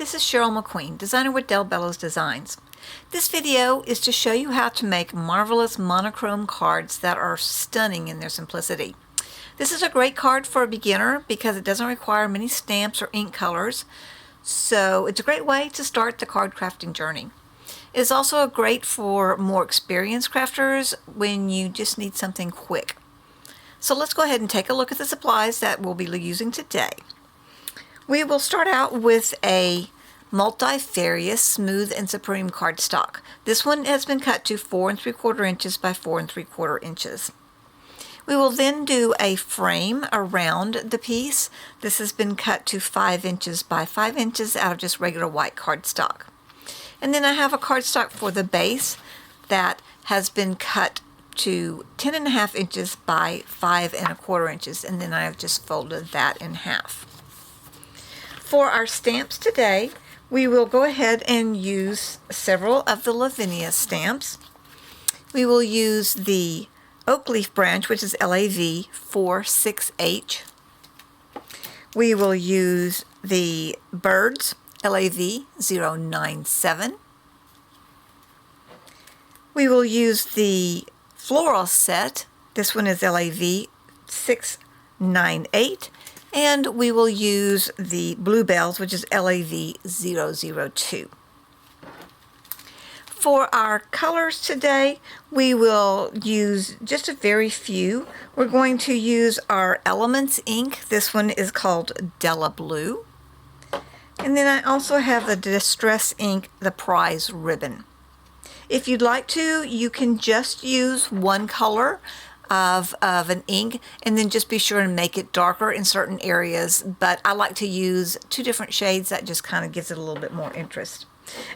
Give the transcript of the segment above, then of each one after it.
this is Cheryl McQueen, designer with Bello's Designs. This video is to show you how to make marvelous monochrome cards that are stunning in their simplicity. This is a great card for a beginner because it doesn't require many stamps or ink colors, so it's a great way to start the card crafting journey. It's also great for more experienced crafters when you just need something quick. So let's go ahead and take a look at the supplies that we'll be using today. We will start out with a multifarious smooth and supreme cardstock. This one has been cut to 4 3/4 inches by 4 3/4 inches. We will then do a frame around the piece. This has been cut to 5 inches by 5 inches out of just regular white cardstock. And then I have a cardstock for the base that has been cut to 10 1/2 inches by 5 1/4 inches, and then I have just folded that in half. For our stamps today, we will go ahead and use several of the Lavinia stamps. We will use the oak leaf branch, which is LAV 46H. We will use the birds, LAV 097. We will use the floral set. This one is LAV 698. And we will use the bluebells, which is LAV 002. For our colors today, we will use just a very few. We're going to use our Elements ink. This one is called Della Blue. And then I also have the Distress ink, the Prize Ribbon. If you'd like to, you can just use one color of an ink and then just be sure and make it darker in certain areas, but I like to use 2 different shades. That just kind of gives it a little bit more interest.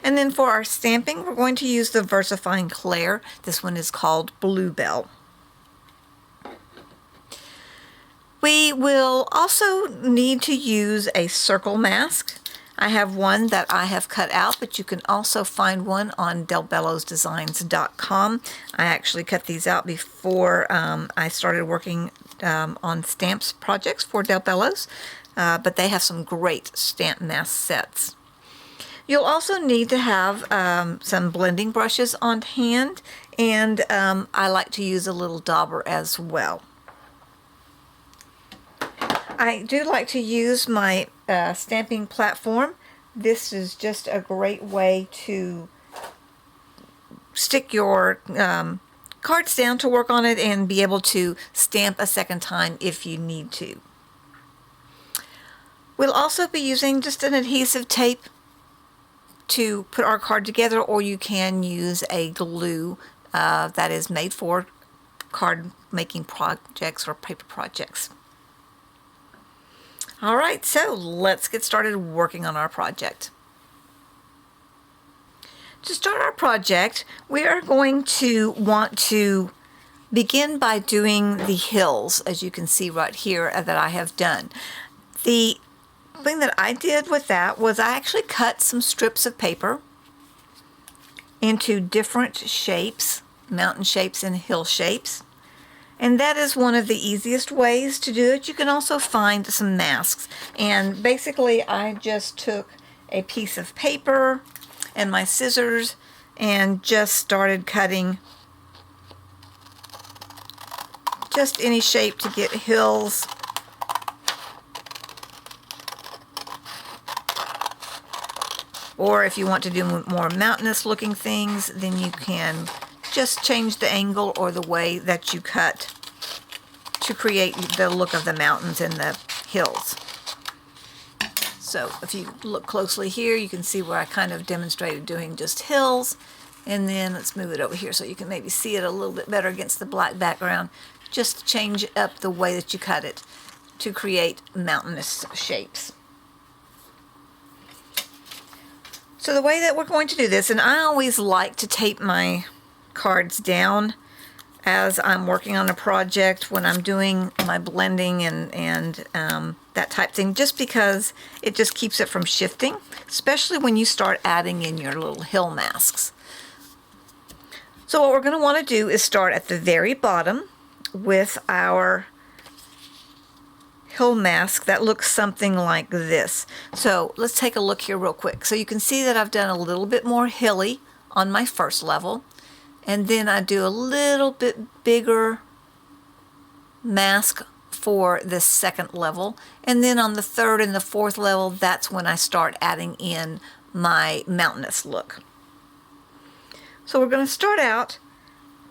And then for our stamping, we're going to use the VersaFine Clair. This one is called Bluebell. We will also need to use a circle mask. I have one that I have cut out, but you can also find one on bellosdesigns.com. I actually cut these out before I started working on stamps projects for Bello's, but they have some great stamp mask sets. You'll also need to have some blending brushes on hand, and I like to use a little dauber as well. I do like to use my stamping platform. This is just a great way to stick your cards down to work on it and be able to stamp a second time if you need to. We'll also be using just an adhesive tape to put our card together, or you can use a glue that is made for card making projects or paper projects. All right, so let's get started working on our project. To start our project, we are going to want to begin by doing the hills, as you can see right here that I have done. The thing that I did with that was I actually cut some strips of paper into different shapes, mountain shapes and hill shapes. And that is one of the easiest ways to do it. You can also find some masks. And basically, I just took a piece of paper and my scissors and just started cutting just any shape to get hills. Or if you want to do more mountainous looking things, then you can just change the angle or the way that you cut to create the look of the mountains and the hills. So if you look closely here, you can see where I kind of demonstrated doing just hills. And then let's move it over here so you can maybe see it a little bit better against the black background. Just change up the way that you cut it to create mountainous shapes. So the way that we're going to do this, and I always like to tape my cards down as I'm working on a project when I'm doing my blending and that type thing, just because it just keeps it from shifting, especially when you start adding in your little hill masks. So what we're going to want to do is start at the very bottom with our hill mask that looks something like this. So let's take a look here real quick. So you can see that I've done a little bit more hilly on my first level, and then I do a little bit bigger mask for the second level, and then on the third and the fourth level, that's when I start adding in my mountainous look. So we're going to start out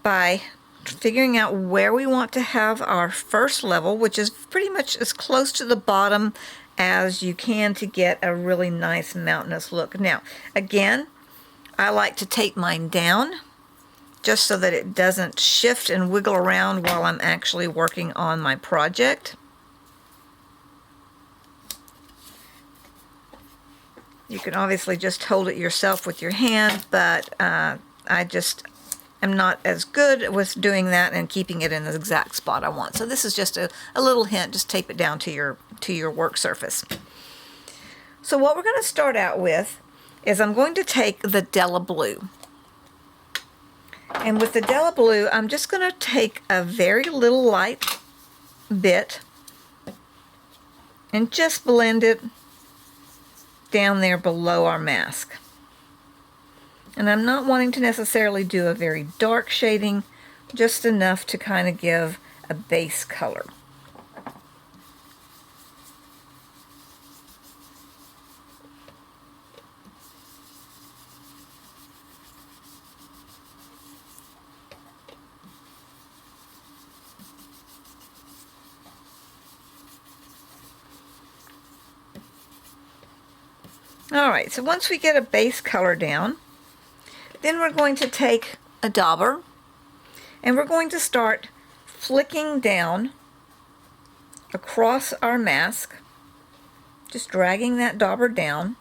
by figuring out where we want to have our first level, which is pretty much as close to the bottom as you can to get a really nice mountainous look. Now, again, I like to tape mine down just so that it doesn't shift and wiggle around while I'm actually working on my project. You can obviously just hold it yourself with your hand, but I just am not as good with doing that and keeping it in the exact spot I want. So this is just a little hint. Just tape it down to your work surface. So what we're going to start out with is I'm going to take the Della Blue. And with the Della Blue, I'm just going to take a very little light bit and just blend it down there below our mask. And I'm not wanting to necessarily do a very dark shading, just enough to kind of give a base color. Alright, so once we get a base color down, then we're going to take a dauber and we're going to start flicking down across our mask, just dragging that dauber down.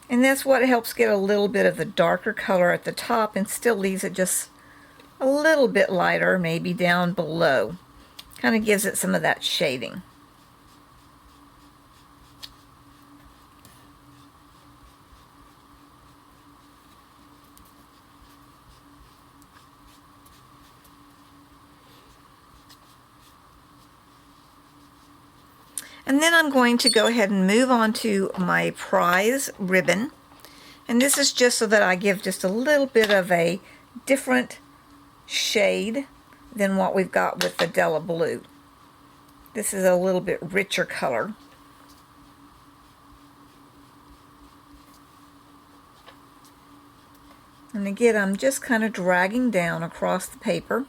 And that's what helps get a little bit of the darker color at the top and still leaves it just a little bit lighter, maybe down below. Kind of gives it some of that shading. And then I'm going to go ahead and move on to my prize ribbon. And this is just so that I give just a little bit of a different shade than what we've got with the Della Blue. This is a little bit richer color. And again, I'm just kind of dragging down across the paper.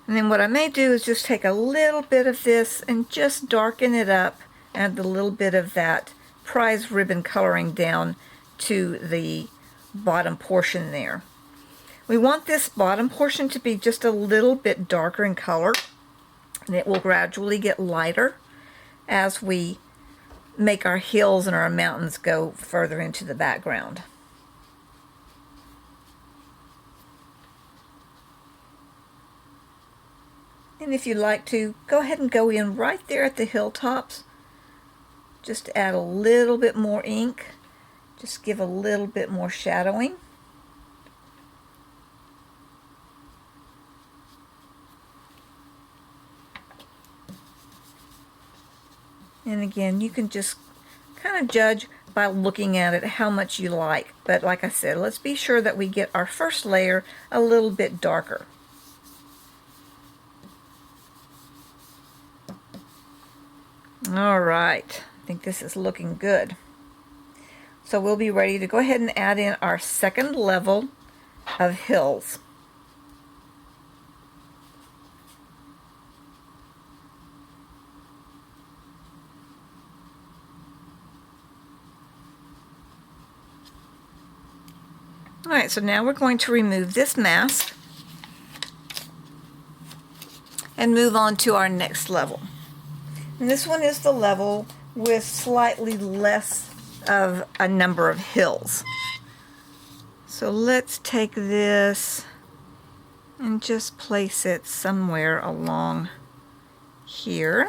And then what I may do is just take a little bit of this and just darken it up, add a little bit of that prize ribbon coloring down to the bottom portion there. We want this bottom portion to be just a little bit darker in color, and it will gradually get lighter as we make our hills and our mountains go further into the background. And if you'd like to, go ahead and go in right there at the hilltops. Just add a little bit more ink. Just give a little bit more shadowing. And again, you can just kind of judge by looking at it how much you like. But like I said, let's be sure that we get our first layer a little bit darker. All right, I think this is looking good. So we'll be ready to go ahead and add in our second level of hills. All right, so now we're going to remove this mask and move on to our next level. And this one is the level with slightly less of a number of hills. So let's take this and just place it somewhere along here.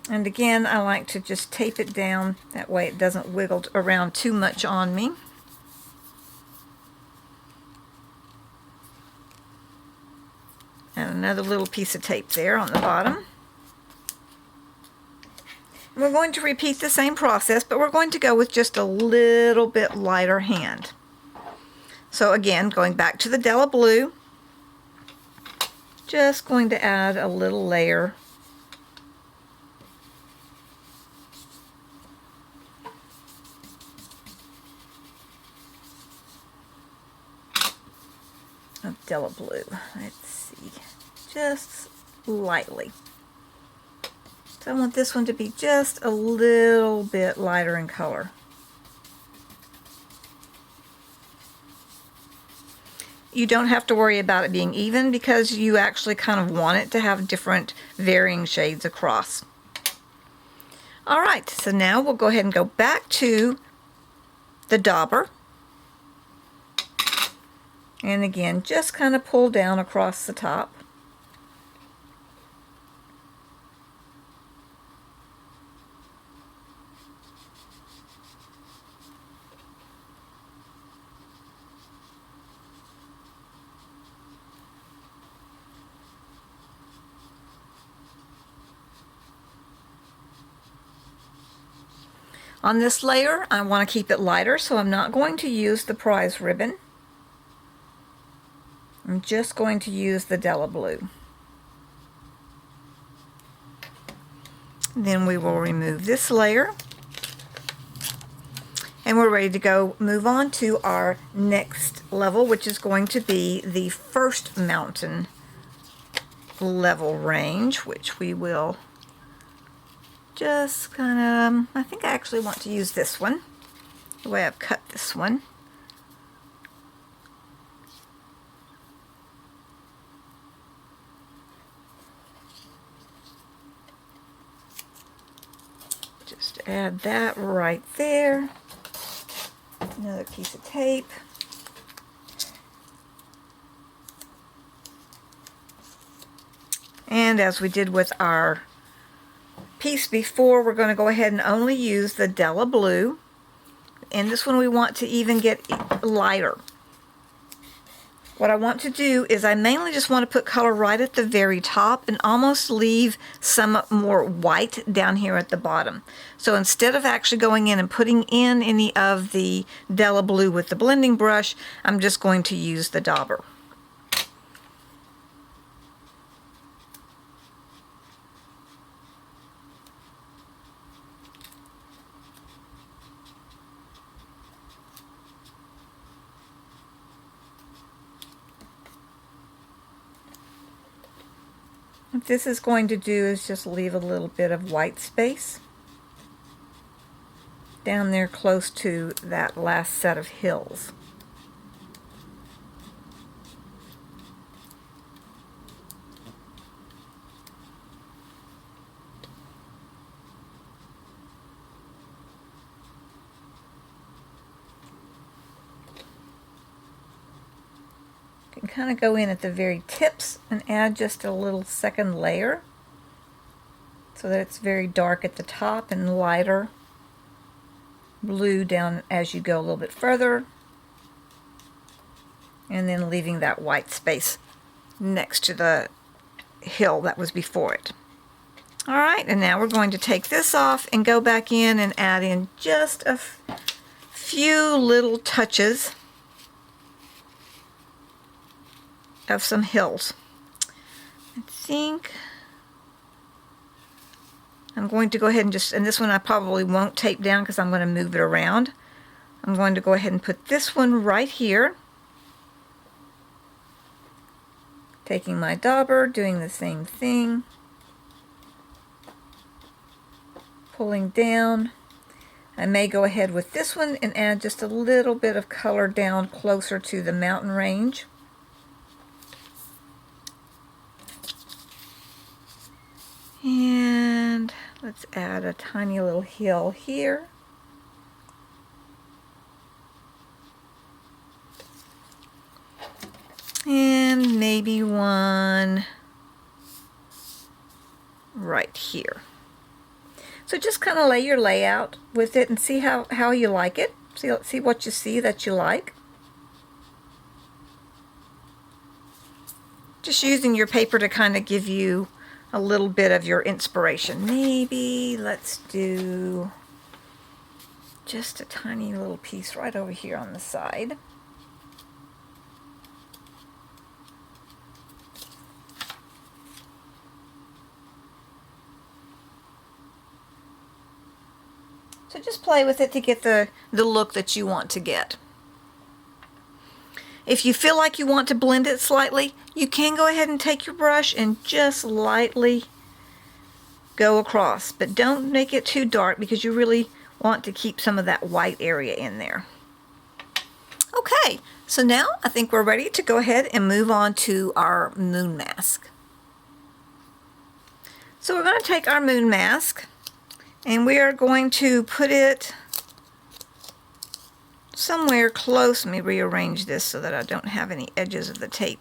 And again, I like to just tape it down, that way it doesn't wiggle around too much on me. And another little piece of tape there on the bottom. We're going to repeat the same process, but we're going to go with just a little bit lighter hand. So again, going back to the Della Blue, just going to add a little layer of Della Blue. Let's see, just lightly. So I want this one to be just a little bit lighter in color. You don't have to worry about it being even because you actually kind of want it to have different varying shades across. Alright, so now we'll go ahead and go back to the dauber. And again, just kind of pull down across the top. On this layer, I want to keep it lighter, so I'm not going to use the prize ribbon. I'm just going to use the Della Blue. Then we will remove this layer. And we're ready to go move on to our next level, which is going to be the first mountain level range, which we will just kind of, I think I actually want to use this one, the way I've cut this one. Just add that right there. Another piece of tape. And as we did with our piece before, we're going to go ahead and only use the Della Blue. And this one we want to even get lighter. What I want to do is I mainly just want to put color right at the very top and almost leave some more white down here at the bottom. So instead of actually going in and putting in any of the Della Blue with the blending brush, I'm just going to use the dauber. What this is going to do is just leave a little bit of white space down there close to that last set of hills. Can kind of go in at the very tips and add just a little second layer so that it's very dark at the top and lighter blue down as you go a little bit further, and then leaving that white space next to the hill that was before it. Alright, and now we're going to take this off and go back in and add in just a few little touches of some hills. I think I'm going to go ahead and and this one I probably won't tape down because I'm going to move it around. I'm going to go ahead and put this one right here. Taking my dauber, doing the same thing. Pulling down. I may go ahead with this one and add just a little bit of color down closer to the mountain range. And let's add a tiny little hill here. And maybe one right here. So just kind of lay your layout with it and see how you like it. See what you see that you like. Just using your paper to kind of give you a little bit of your inspiration. Maybe let's do just a tiny little piece right over here on the side. So just play with it to get the look that you want to get. If you feel like you want to blend it slightly, you can go ahead and take your brush and just lightly go across. But don't make it too dark because you really want to keep some of that white area in there. Okay, so now I think we're ready to go ahead and move on to our moon mask. So we're going to take our moon mask and we are going to put it somewhere close. Let me rearrange this so that I don't have any edges of the tape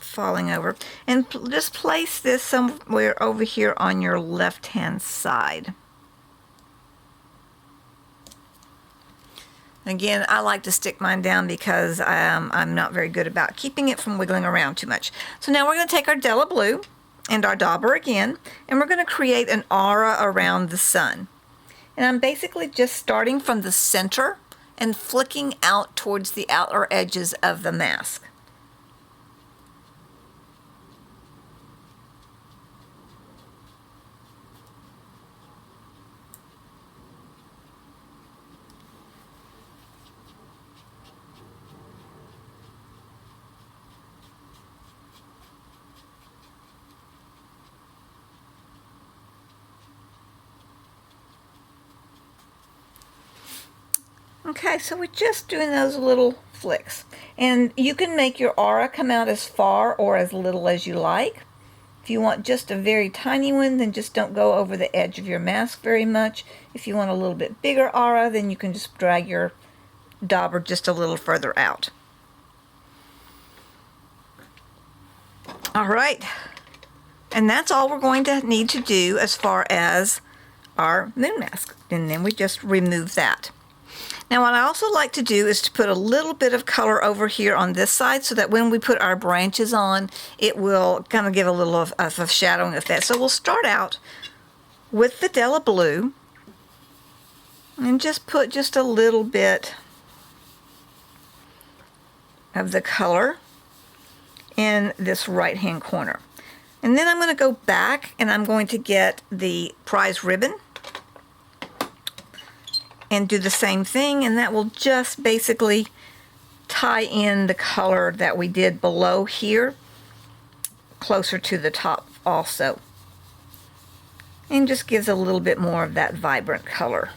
falling over. And just place this somewhere over here on your left-hand side. Again, I like to stick mine down because I'm not very good about keeping it from wiggling around too much. So now we're going to take our Della Blue and our dauber again, and we're going to create an aura around the sun. And I'm basically just starting from the center and flicking out towards the outer edges of the mask. Okay, so we're just doing those little flicks. And you can make your aura come out as far or as little as you like. If you want just a very tiny one, then just don't go over the edge of your mask very much. If you want a little bit bigger aura, then you can just drag your dauber just a little further out. All right, and that's all we're going to need to do as far as our moon mask. And then we just remove that. Now what I also like to do is to put a little bit of color over here on this side so that when we put our branches on, it will kind of give a little of a shadowing effect. So we'll start out with the Della Blue and just put just a little bit of the color in this right hand corner. And then I'm going to go back and I'm going to get the prize ribbon and do the same thing, and that will just basically tie in the color that we did below here closer to the top also, and just gives a little bit more of that vibrant color.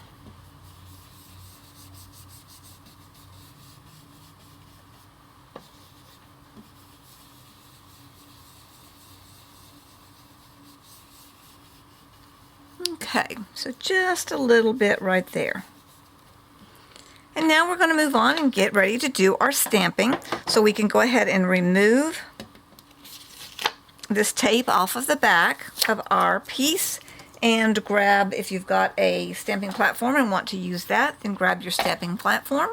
Okay, so just a little bit right there. And now we're going to move on and get ready to do our stamping. So we can go ahead and remove this tape off of the back of our piece and grab, if you've got a stamping platform and want to use that, then grab your stamping platform.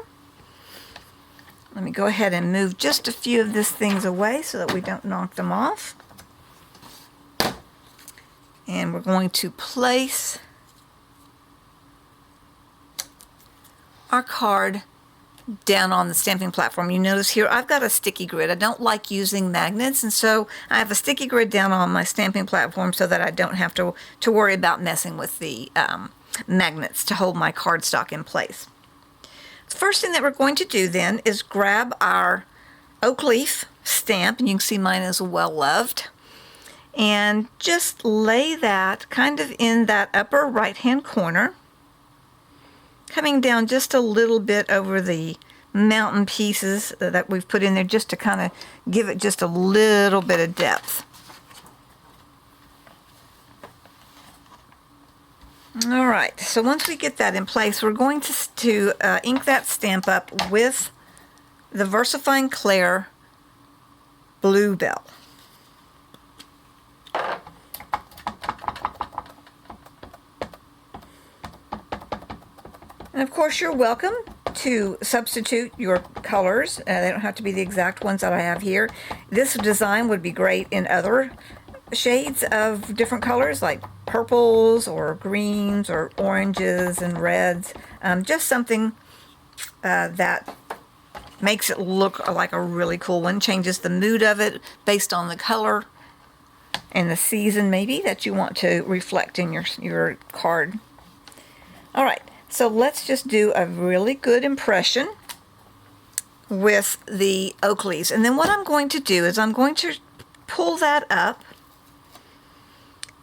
Let me go ahead and move just a few of these things away so that we don't knock them off. And we're going to place our card down on the stamping platform. You notice here I've got a sticky grid. I don't like using magnets, and so I have a sticky grid down on my stamping platform so that I don't have to worry about messing with the magnets to hold my cardstock in place. The first thing that we're going to do then is grab our oak leaf stamp, and you can see mine is well loved, and just lay that kind of in that upper right hand corner, coming down just a little bit over the mountain pieces that we've put in there, just to kind of give it just a little bit of depth. All right, so once we get that in place, we're going to ink that stamp up with the VersaFine Clair Bluebell. And of course, you're welcome to substitute your colors. They don't have to be the exact ones that I have here. This design would be great in other shades of different colors, like purples or greens or oranges and reds. Just something that makes it look like a really cool one, changes the mood of it based on the color and the season maybe that you want to reflect in your card. All right, so let's just do a really good impression with the oak leaves. And then what I'm going to do is I'm going to pull that up,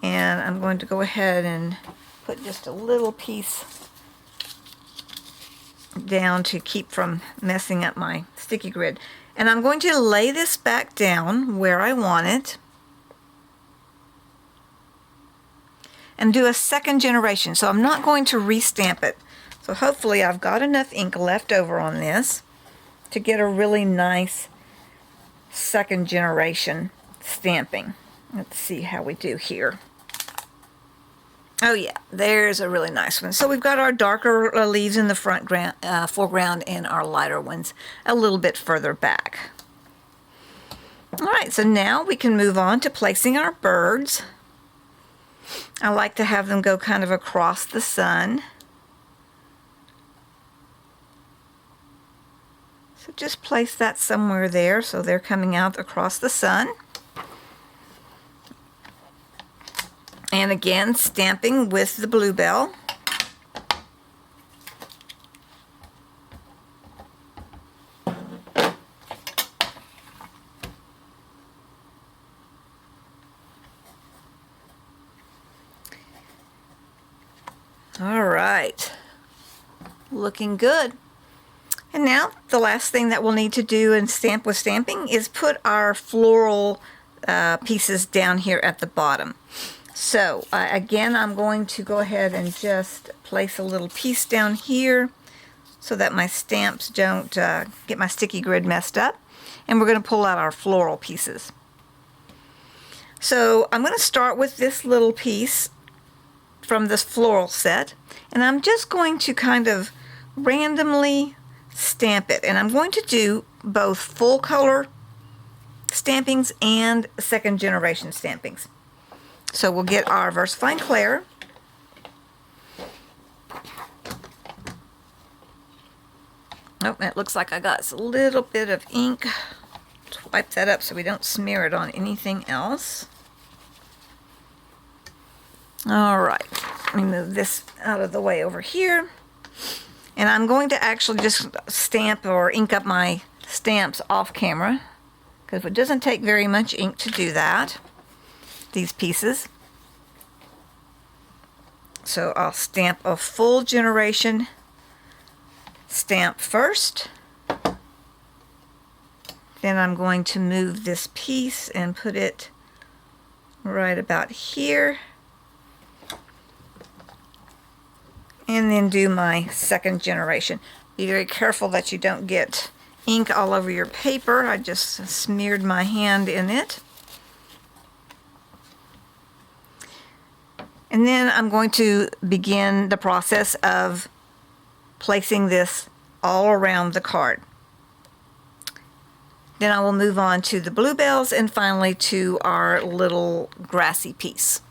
and I'm going to go ahead and put just a little piece down to keep from messing up my sticky grid. And I'm going to lay this back down where I want it and do a second generation. So I'm not going to restamp it. So hopefully I've got enough ink left over on this to get a really nice second generation stamping. Let's see how we do here. Oh yeah, there's a really nice one. So we've got our darker leaves in the foreground and our lighter ones a little bit further back. All right, so now we can move on to placing our birds. I like to have them go kind of across the sun. So just place that somewhere there so they're coming out across the sun. And again, stamping with the bluebell. All right, looking good. And now the last thing that we'll need to do and stamp with stamping is put our floral pieces down here at the bottom. So again, I'm going to go ahead and just place a little piece down here so that my stamps don't get my sticky grid messed up. And we're going to pull out our floral pieces. So I'm going to start with this little piece from this floral set, and I'm just going to kind of randomly stamp it. And I'm going to do both full color stampings and second generation stampings. So we'll get our VersaFine Clair. Oh, it looks like I got a little bit of ink. Let's wipe that up so we don't smear it on anything else. All right, let me move this out of the way over here. And I'm going to actually just stamp or ink up my stamps off camera, because it doesn't take very much ink to do that, these pieces. So I'll stamp a full generation stamp first. Then I'm going to move this piece and put it right about here. And then do my second generation. Be very careful that you don't get ink all over your paper. I just smeared my hand in it. And then I'm going to begin the process of placing this all around the card. Then I will move on to the bluebells and finally to our little grassy piece.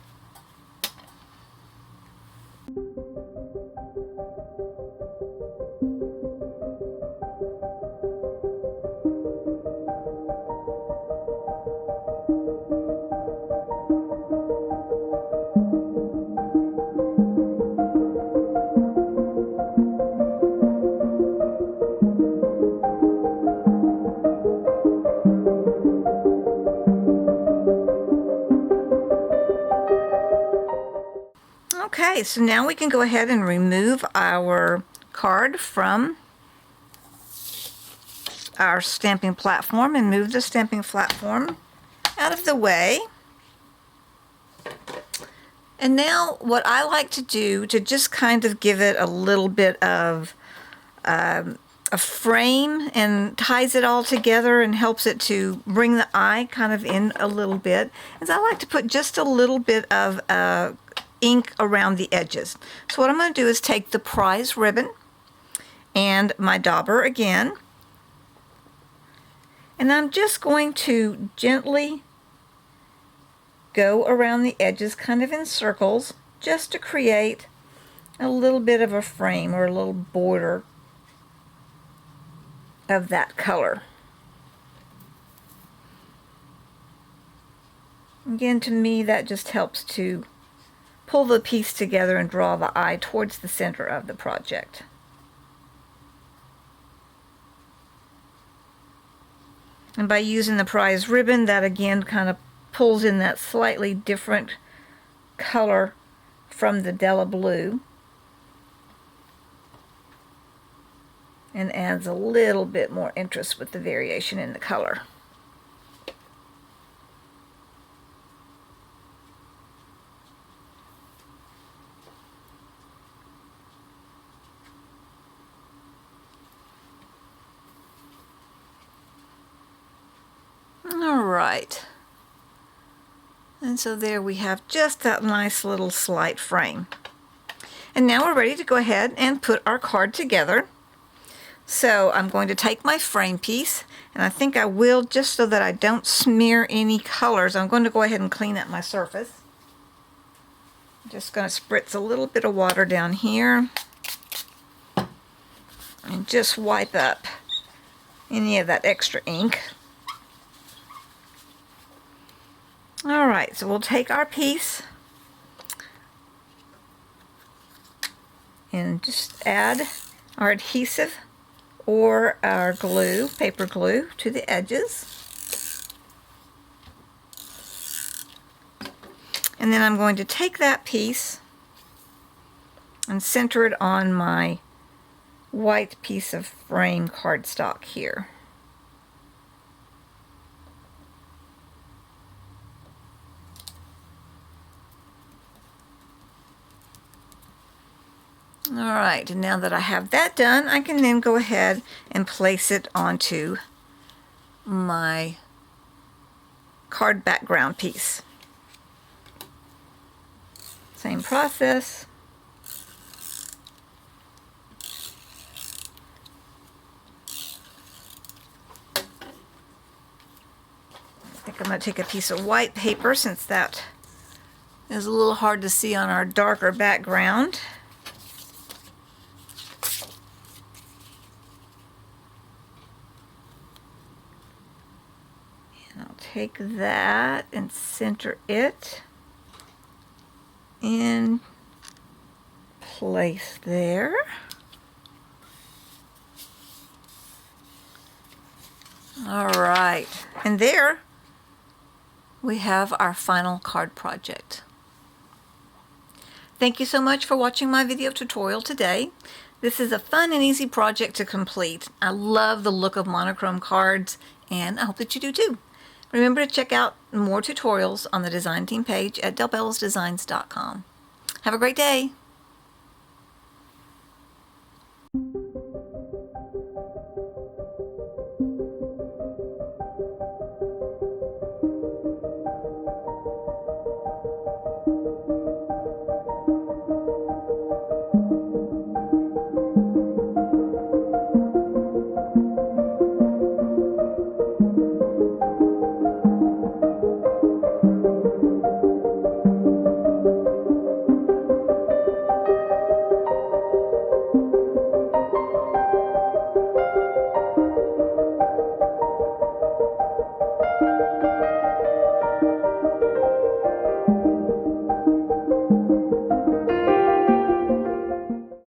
Okay, so now we can go ahead and remove our card from our stamping platform and move the stamping platform out of the way. And now what I like to do to just kind of give it a little bit of a frame and ties it all together and helps it to bring the eye kind of in a little bit, is I like to put just a little bit of ink around the edges. So what I'm going to do is take the prize ribbon and my dauber again. And I'm just going to gently go around the edges kind of in circles just to create a little bit of a frame or a little border of that color. Again, to me, that just helps to pull the piece together and draw the eye towards the center of the project. And by using the prize ribbon, that again kind of pulls in that slightly different color from the Della blue and adds a little bit more interest with the variation in the color. All right. And so there we have just that nice little slight frame. And now we're ready to go ahead and put our card together. So I'm going to take my frame piece, and I think I will, just so that I don't smear any colors, I'm going to go ahead and clean up my surface. I'm just going to spritz a little bit of water down here and just wipe up any of that extra ink. Alright, so we'll take our piece and just add our adhesive or our glue, paper glue, to the edges. And then I'm going to take that piece and center it on my white piece of frame cardstock here. Alright, and now that I have that done, I can then go ahead and place it onto my card background piece. Same process. I think I'm going to take a piece of white paper, since that is a little hard to see on our darker background. Take that and center it in place there. All right, and there we have our final card project. Thank you so much for watching my video tutorial today. This is a fun and easy project to complete. I love the look of monochrome cards, and I hope that you do too. Remember to check out more tutorials on the design team page at delbellosdesigns.com. Have a great day!